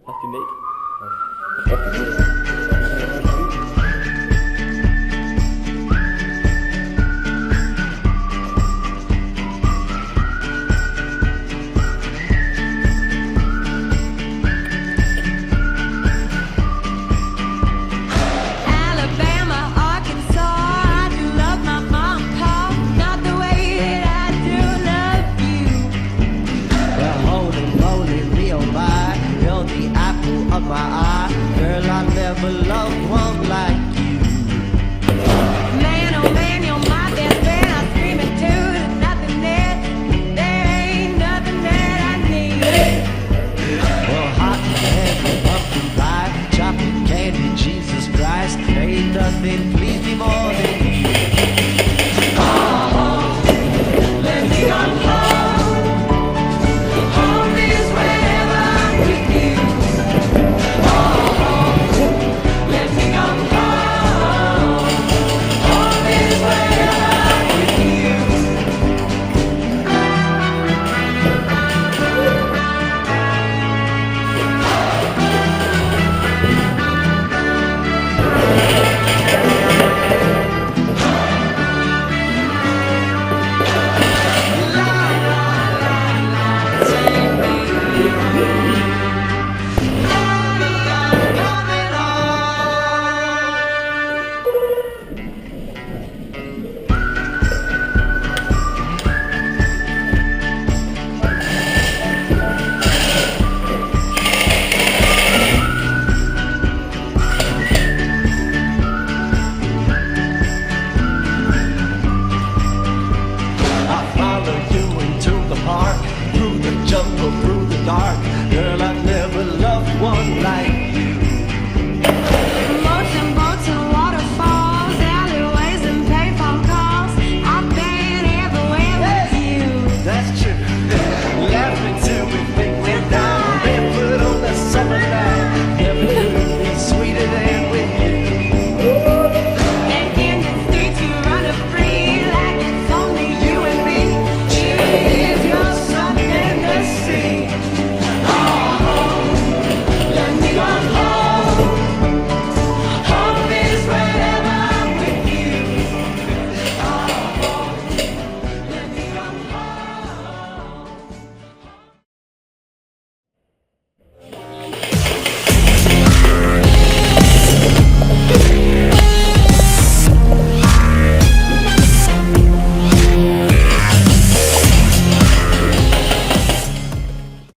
Hast du nicht? Alabama, Arkansas, I do love my mom, Paul, not the way that I do love you. Well, holy, me oh my, you're the apple of my eye. Girl, I never loved one like you. Man, oh man, you're my best friend. I scream it too. There's nothing there. There ain't nothing that I need. Well, hot and heavy, pumpkin pie, chocolate candy, Jesus Christ. Ain't nothing please me more than